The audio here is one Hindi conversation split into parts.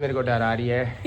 मेरे को डरा रही है।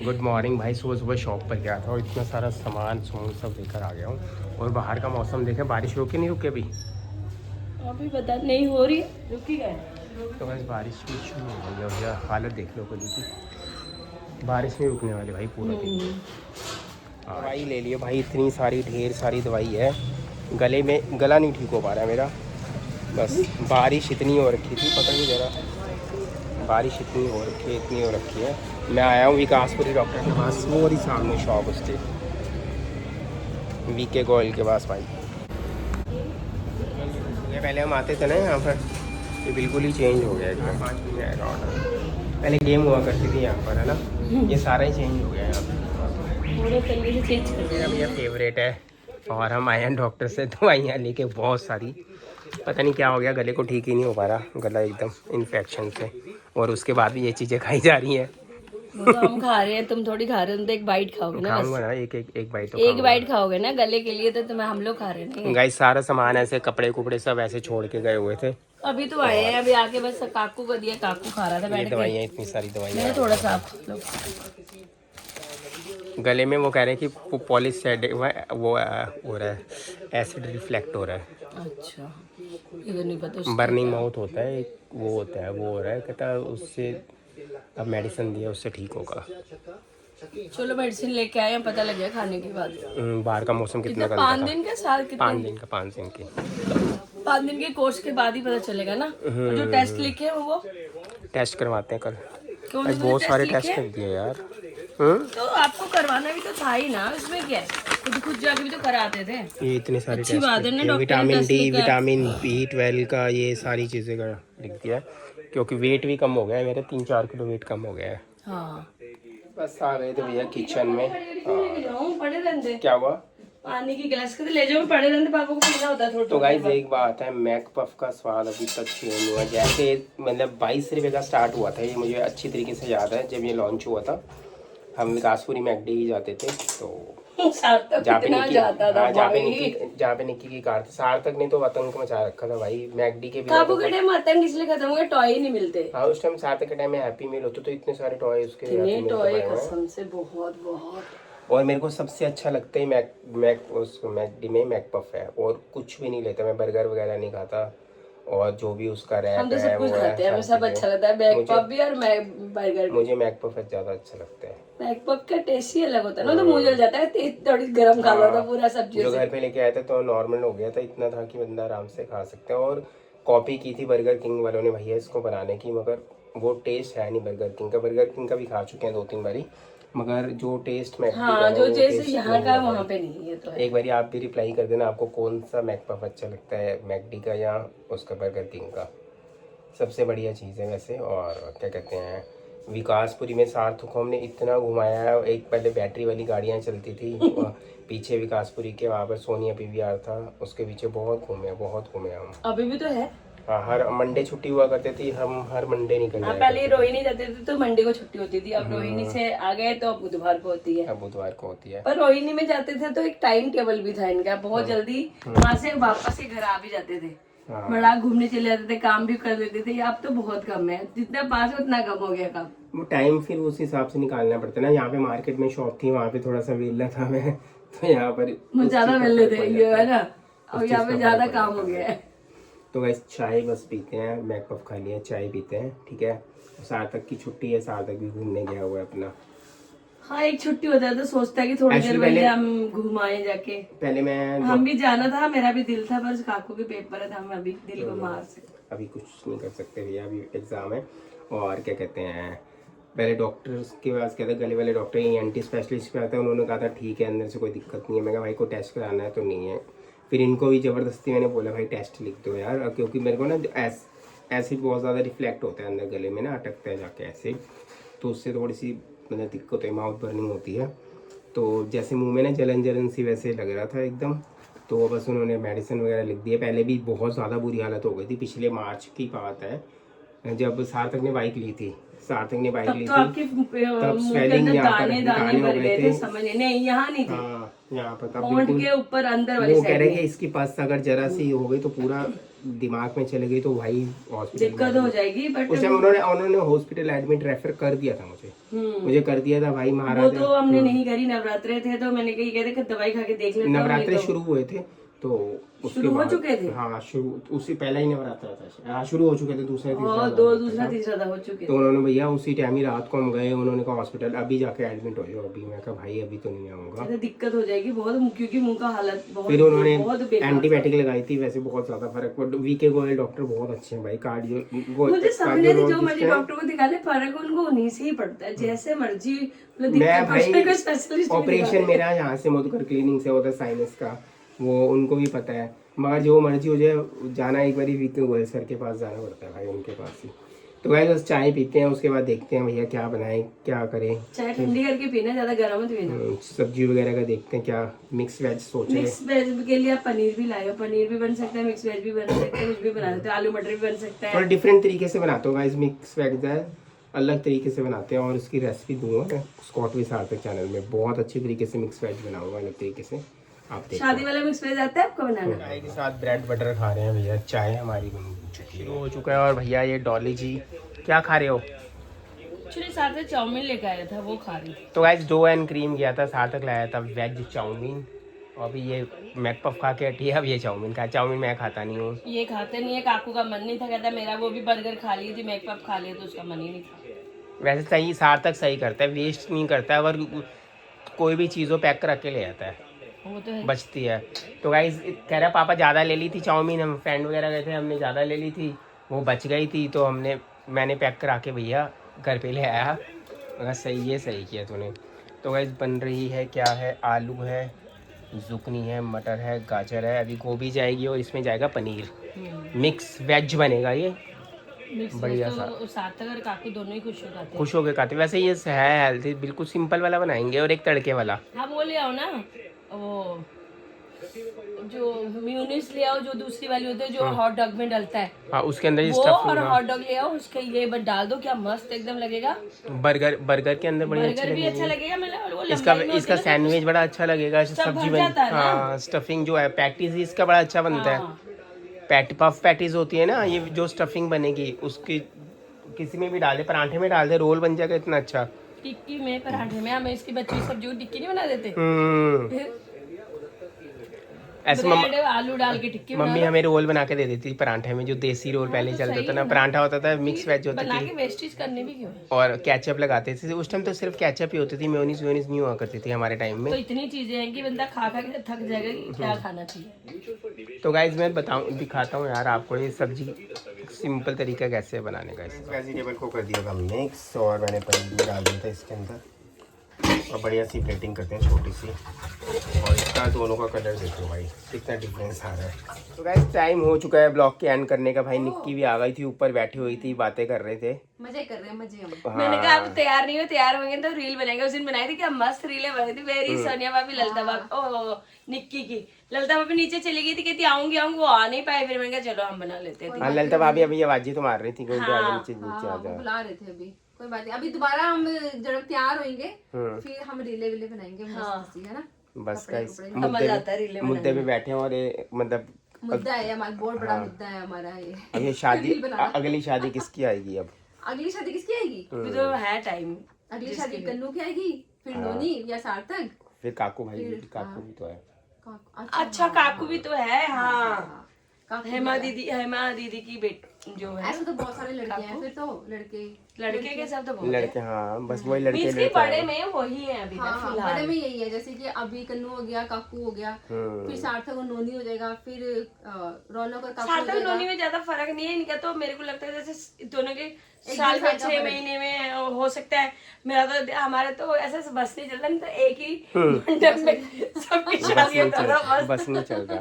गुड मॉर्निंग भाई। सुबह सुबह शॉप पर गया था और इतना सारा सामान सब लेकर आ गया हूँ। और बाहर का मौसम देखे, बारिश रुकी नहीं रुके अभी पता नहीं हो रही रुकी गए। तो बस बारिश भी शुरू हो गई है। हालत देख लो गली की, बारिश नहीं रुकने वाली भाई पूरा दिन। दवाई ले लिए भाई, इतनी सारी ढेर सारी दवाई है। गले में गला नहीं ठीक हो पा रहा है मेरा। बस बारिश इतनी हो रखी थी, पता नहीं जरा बारिश इतनी हो रखी है। मैं आया हूँ विकासपुरी डॉक्टर के पास, वो ही सामने शॉप उसके वीके गोयल के पास भाई। ये पहले हम आते थे ना यहाँ पर, ये बिल्कुल ही चेंज हो गया एकदम। 5 बजे आएगा ऑर्डर। पहले गेम हुआ करती थी यहाँ पर, है ना, ये सारा ही चेंज हो गया यहाँ पर। पूरे तरीके से चेंज कर मेरा भैया फेवरेट है। और हम आए हैं डॉक्टर से दवाइयाँ लेके बहुत सारी। पता नहीं क्या हो गया, गले को ठीक ही नहीं हो पा रहा, गला एकदम इन्फेक्शन से। और उसके बाद भी ये चीज़ें खाई जा रही हैं। वो तो हम खा रहे हैं, तुम थोड़ी खा रहे हो। तो एक बाइट खाओगे ना, खाऊंगा ना, एक बाइट तो एक बाइट खाओगे ना गले के लिए। तो तुम्हें हम लोग खा रहे हैं। गाइस सारा सामान ऐसे कपड़े कुपड़े सब ऐसे छोड़ के गए हुए थे। अभी तो आए हैं, अभी आके बस काकू को दिया, काकू खा रहा था ये बैठ के। दवाइयाँ, इतनी सारी दवाइयाँ मैंने थोड़ा सा आप लोग गले में। वो कह रहे हैं कि पॉलीसेड वो हो रहा है, एसिड रिफ्लेक्ट हो रहा है। अच्छा, इधर नहीं पता। बर्निंग माउथ होता है एक, वो होता है, वो हो रहा है। कहता है उससे अब मेडिसिन दिया, उससे ठीक होगा। चलो मेडिसिन लेके आए हैं, पता लग गया खाने के बाद। बाहर का मौसम कितना गंदा 5 था। दिन का साल कितने 5 दिन का, 5 दिन की। 5 दिन के कोर्स के बाद ही पता चलेगा ना। जो टेस्ट लिखे हैं वो टेस्ट करवाते हैं कल। कौन आज से बहुत टेस्ट सारे लिखे टेस्ट हैं? कर दिए यार। तो आपको करवाना भी तो था ही ना, इसमें क्या है, खुद जाके भी तो कराते थे। ये इतने सारे अच्छी टेस्ट बात है ना, ये डॉक्टर ने विटामिन टेस्ट डी, लिखा है। विटामिन B12 का, ये सारी चीज़ें का लिख दिया है। क्योंकि वेट भी कम हो गया है मेरा, 3-4 किलो वेट कम हो गया है। हाँ, बस आ गए थे भैया किचन में। पड़े रहते क्या हुआ? पानी की गिलास के ले जाओ, पड़े रहते, पापा को पीना होता है थोड़ा। तो गाइस एक बात है, मैक पफ का स्वाद अभी तक चेंज हुआ। जैसे मतलब 22 रुपये का स्टार्ट हुआ था, ये मुझे अच्छी तरीके से याद है। जब ये लॉन्च हुआ था, हम विकासपुरी मैकडी ही जाते थे। तो जहाँ पे निक्की की कार थी, सार्थक ने तो आतंक मचा रखा था भाई मैकडी के। काबू के टाइम आतंक इसलिए खत्म हो गया, टॉय ही नहीं मिलते। हाँ, उस टाइम सार्थक के टाइम में हैप्पी मील होते तो इतने सारे टॉय उसके टॉय कसम से बहुत बहुत। और मेरे को सबसे अच्छा लगता है मैकडी में मैक पफ है। और कुछ भी नहीं लेता मैं, बर्गर वगैरह नहीं खाता। और जो भी उसका रैप हम तो है सब कुछ वो खाते हैं, हमें सब अच्छा लगता है। मैक पफ भी और बर्गर। मुझे मैक पफ ज़्यादा अच्छा लगता है। मैक पफ का टेस्ट ही अलग होता है ना, तो मुंह जल जाता है। थोड़ी गरम खा लो तो पूरा सब्जी जो घर पे लेके आया था तो नॉर्मल हो गया था, इतना था कि बंदा आराम से खा सकते हैं। और कॉपी की थी बर्गर किंग वालों ने भैया इसको बनाने की, मगर वो टेस्ट है नहीं बर्गर किंग का। बर्गर किंग का भी खा चुके हैं 2-3 बारी, मगर जो टेस्ट मैकडी का है, जो जैसे यहाँ का वहाँ पे नहीं है। तो एक बारी आप भी रिप्लाई कर देना, आपको कौन सा मैक पफ अच्छा लगता है, मैकडी का या उसका बर्गर किंग का। सबसे बढ़िया चीज़ है वैसे। और क्या कहते हैं, विकासपुरी में सार्थक को हमने इतना घुमाया है। एक पहले बैटरी वाली गाड़ियाँ चलती थी पीछे विकासपुरी के, वहाँ पर सोनिया PVR था, उसके पीछे बहुत घूमे हम। अभी भी तो है। हाँ, हर मंडे छुट्टी हुआ करती थी, हम हर मंडे निकल जाते थे। पहले रोहिणी जाते थे तो मंडे को छुट्टी होती थी, अब रोहिणी से आ गए तो अब बुधवार को होती है। अब बुधवार को होती है। पर रोहिणी में जाते थे तो एक टाइम टेबल भी था इनका, बहुत जल्दी वहाँ से वापस ही घर आ भी जाते थे। बड़ा घूमने चले जाते थे, काम भी कर लेते थे। अब तो बहुत कम है, जितना पास है उतना कम हो गया काम। वो टाइम फिर उस हिसाब से निकालना पड़ता है ना। यहाँ पे मार्केट में शॉप थी, वहाँ पे थोड़ा सा वेला था मैं, तो यहाँ पर ज्यादा मिल थे ये है ना। अब यहाँ पे ज्यादा काम हो गया है। तो वैसे चाय बस पीते हैं, मैक पफ खा लिया, चाय पीते हैं, ठीक है। सार्थक की छुट्टी है, सार्थक भी घूमने गया हुआ है अपना। हाँ, एक छुट्टी होता है तो सोचता है कि थोड़ी देर पहले हम घुमाए जाके। पहले मैं हम भी जाना था, मेरा भी दिल था, पर काकू के पेपर है, हम अभी दिल को मार सकते। अभी कुछ नहीं कर सकते भैया, अभी एग्जाम है। और क्या कहते हैं, पहले डॉक्टर के पास कहते गले वाले डॉक्टर ENT स्पेशलिस्ट पे आते हैं, उन्होंने कहा था ठीक है अंदर से कोई दिक्कत नहीं है। मैं कहा भाई को टेस्ट कराना है तो नहीं है। फिर इनको भी ज़बरदस्ती मैंने बोला भाई टेस्ट लिख दो यार, क्योंकि मेरे को ना एसिड बहुत ज़्यादा रिफ्लेक्ट होता है अंदर गले में ना, अटकता है जाके एसिड, तो उससे थोड़ी सी मतलब दिक्कत है, माउथ बर्निंग होती है। तो जैसे मुंह में ना जलन सी वैसे लग रहा था एकदम। तो बस उन्होंने मेडिसिन वगैरह लिख दी है। पहले भी बहुत ज़्यादा बुरी हालत हो गई थी, पिछले मार्च की बात है, जब सार्थक ने बाइक ली थी। तब स्वेलिंग दाने दाने भर गए थे, समझ नहीं, यहाँ नहीं थे। हाँ, यहाँ पर तब होंठ के ऊपर अंदर वाली वो कह साइड रहे में। कि इसकी पस अगर जरा सी हो गई तो पूरा दिमाग में चली गई तो भाई हॉस्पिटल दिक्कत हो जाएगी। बट उस टाइम उन्होंने हॉस्पिटल एडमिट रेफर कर दिया था मुझे कर दिया था भाई वो महाराज। तो हमने नहीं करी, नवरात्रे थे तो मैंने कही कहते दवाई खा के देख लेते। नवरात्रे शुरू हुए थे तो उसके शुरू हो बाद चुके थे। हाँ शुरू उससे पहले ही नवरात्रा था। हाँ शुरू हो चुके थे, दूसरा दूसरा तीसरा था हो चुके तो उन्होंने भैया उसी टाइम ही रात को हम गए, उन्होंने कहा हॉस्पिटल अभी जाके एडमिट हो जाओ अभी। मैं कहा भाई अभी तो नहीं आऊंगा, थे। दिक्कत हो जाएगी बहुत, क्योंकि मुंह का हालत बहुत, फिर उन्होंने बहुत बेकार। एंटीबायोटिक लगाई थी, वैसे बहुत ज्यादा फर्क पड़ा। वीके गोयल डॉक्टर बहुत अच्छे हैं भाई, मुझे समझ नहीं, जो मर्जी डॉक्टर को दिखा ले फर्क उनको उन्हीं से ही पड़ता है, जैसे मर्जी। मैं भाई स्पेशलिस्ट ऑपरेशन मेरा यहाँ से मधुकर क्लिनिक से होता है साइनस का, वो उनको भी पता है। मगर जो मर्जी हो जाए जाना एक बार वीके गोयल सर के पास जाना पड़ता है भाई, उनके पास ही। तो भाई बस चाय पीते हैं, उसके बाद देखते हैं भैया क्या बनाएं क्या करें। चाय ठंडी करके पीना, ज्यादा गर्म मत पीना। सब्जी वगैरह का देखते हैं क्या मिक्स वेज सोच रहे हैं। मिक्स वेज के लिए आप पनीर भी लाए हो, पनीर भी बन सकता है, मिक्स वेज भी बन सकता है, कुछ भी बना सकते हैं, आलू मटर भी बन सकता है। थोड़ा डिफरेंट तरीके से बनाता हूँ गाइस, मिक्स वेज है अलग तरीके से बनाते हैं, और उसकी रेसिपी दूंगा मैं स्कॉट भी सार्थक चैनल में। बहुत अच्छी तरीके से मिक्स वेज बनाऊंगा अलग तरीके से, आप देखो। शादी वाला मिक्स वेज आता है आपको बनाना? चाय के साथ ब्रेड बटर खा रहे हैं भैया, चाय हमारी बन चुकी हो चुका है। और भैया ये डॉली जी क्या खा रहे हो? एक्चुअली साथ चाउमीन लेके आया था, वो खा रही। तो गाइस डो एंड क्रीम गया था, सार्थक लाया था वेज चाउमीन, और अभी ये मैक पफ खा के हटी है। अब ये चाउमीन खा, चाउमीन मैं खाता नहीं हूँ। ये खाते नहीं है, काकू का मन नहीं था, कहता मेरा वो भी बर्गर खा लिए थी, मैक पफ खा लिए तो उसका मन ही नहीं था। वैसे सही सार्थक सही करता है, वेस्ट नहीं करता है, अगर कोई भी चीज़ पैक कर के ले आता है, वो तो है। बचती है। तो गाइस कह रहा पापा ज़्यादा ले ली थी चाउमीन, हम फ्रेंड वगैरह गए थे, हमने ज़्यादा ले ली थी, वो बच गई थी तो मैंने पैक करा के भैया घर पे ले आया। मगर सही किया तूने। तो गाइस बन रही है क्या है, आलू है, जुकनी है, मटर है, गाजर है, अभी गोभी जाएगी और इसमें जाएगा पनीर। मिक्स वेज बनेगा ये बढ़िया सा। तो सार्थक और काकू दोनों ही खुश हो के खाते। वैसे ये है हेल्थी, बिल्कुल सिंपल वाला बनाएंगे, और एक तड़के वाला। हाँ वो ले आओ ना, वो जो म्यूनिस ले आओ, जो दूसरी वाली होती है जो हॉट डॉग में डलता है। हाँ उसके अंदर वो और हॉट डॉग ले आओ, उसके ये बस डाल दो, क्या मस्त एकदम लगेगा। बर्गर के अंदर बढ़िया बर्गर भी अच्छा लगेगा। मतलब इसका सैंडविच बड़ा अच्छा लगेगा, सब्जी हाँ स्टफिंग जो है पैटीज इसका बड़ा अच्छा बनता है। पफ पैटीज होती है ना, ये जो स्टफिंग बनेगी उसकी किसी में भी डाल दे, पराठे में डाल दे, रोल बन जाएगा इतना अच्छा। टिक्की में, पराठे में, हमें इसकी बच्ची सब्जी टिक्की नहीं बना देते? ऐसे आलू डाल के टिक्की मम्मी हमें रोल बना के दे देती पराठे में, जो देसी रोल पहले चलता था ना, पराठा होता था मिक्स वेज होती थी, वेस्टेज करने भी क्यों, और केचप लगाते थे। उस टाइम तो सिर्फ केचप ही होती थी, मेयोनीज नहीं हुआ करती थी हमारे टाइम में। तो इतनी चीजें हैं कि बंदा खा खा के थक जाएगा कि क्या खाना चाहिए। तो गाइज मैं दिखाता हूँ यार आपको ये सब्जी सिंपल तरीका कैसे बनाने का। वेजिटेबल को कर दिया था मिक्स, और मैंने पनीर भी डाल दिया था इसके अंदर, और बढ़िया सी प्लेटिंग करते हैं छोटी सी, और इसका दोनों का कलर देखो भाई कितना डिफरेंस आ रहा है। तो गाइस टाइम हो चुका है ब्लॉग के एंड करने का। भाई निक्की भी आ गई थी, ऊपर बैठी हुई थी, बातें कर रहे थे, मजे कर रहे हैं मजे हम। मैंने कहा आप तैयार नहीं हो, तैयार होंगे तो रील बनाएंगे। उस दिन बनाई थी, क्या मस्त रीलें बनी थी मेरी, सोनिया भाभी, ललिता भाभी, निक्की की। ललिता भाभी नीचे चली गई थी, कहती आऊंगी वो आ नहीं पाए, फिर मैंने कहा चलो हम बना लेते हैं। हाँ ललिता भाभी अभी आवाज़ तो मार रही थी, नीचे आ जाओ, बुला रहे थे अभी, कोई बात नहीं, अभी दोबारा हम जब तैयार होंगे फिर हम रीले विले बनाएंगे, है ना। बस गाइस मुद्दे पे बैठे हैं, और मतलब मुद्दा है हमारा, बहुत बड़ा मुद्दा है हमारा ये। अब ये शादी अगली शादी किसकी आएगी? अब अगली शादी किसकी आएगी? अभी तो है टाइम। अगली शादी कन्नू की आएगी, फिर नोनी या सार्थक, फिर काकू भाई, काकू भी तो है। अच्छा काकू भी तो है, हाँ हेमा दीदी की बेटी जो है। ऐसे तो बहुत सारे लड़के हैं, फिर तो लड़के के सब तो बहुत लड़के, हाँ बस वही लड़के बड़े में वही है अभी तक फिलहाल। बड़े में यही है, जैसे कि अभी कन्नू हो गया, काकू हो गया, फिर सार्थक और नोनी हो जाएगा, फिर रौनक और काकू। सार्थक नोनी में ज्यादा फर्क नहीं है इनका, तो मेरे को लगता है जैसे दोनों के साल में 6 महीने में हो सकता है। मेरा तो हमारा तो ऐसा बस नहीं चलता, नहीं तो एक ही मंडप में सबकी शादी बस नहीं चल रहा। बस नहीं चलता।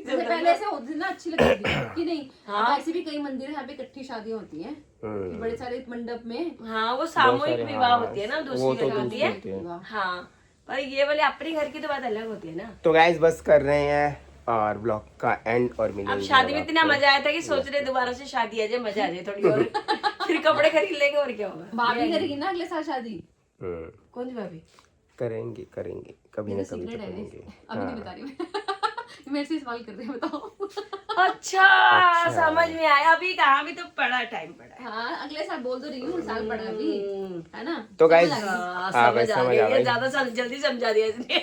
पहले ऐसे होती थी ना, अच्छी लगती थी कि नहीं। हाँ ऐसे भी कई मंदिर है यहाँ पे इकट्ठी शादियां होती हैं, बड़े सारे मंडप में। हाँ वो सामूहिक विवाह होती है ना, दूसरी घर होती है। हाँ पर ये वाले अपने घर की तो बात अलग होती है ना। तो गाइस बस कर रहे हैं और ब्लॉग का एंड, और मिलेंगे। अब शादी में इतना मजा आया था कि सोच रहे दोबारा से शादी आ जाए, मजा आ जाए थोड़ी और। फिर कपड़े खरीद लेंगे और क्या होगा। भाभी करेगी ना अगले साल शादी। कौन सी भाभी? करेंगे कभी ना कभी करेंगे। अभी नहीं बता रही मेरे से सवाल कर रहे हैं, बताओ। अच्छा समझ में आया, अभी कहाँ, भी तो पड़ा टाइम पड़ा है। हाँ अगले साल बोल तो रही हूँ, साल पड़ा अभी, है ना। तो गाइस समझ आ गया, ये ज्यादा जल्दी समझा दिया इसने।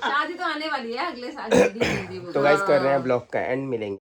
शादी तो आने वाली है अगले साल, जल्दी जल्दी। तो गाइस कर रहे हैं ब्लॉग का एंड, मिलेंगे।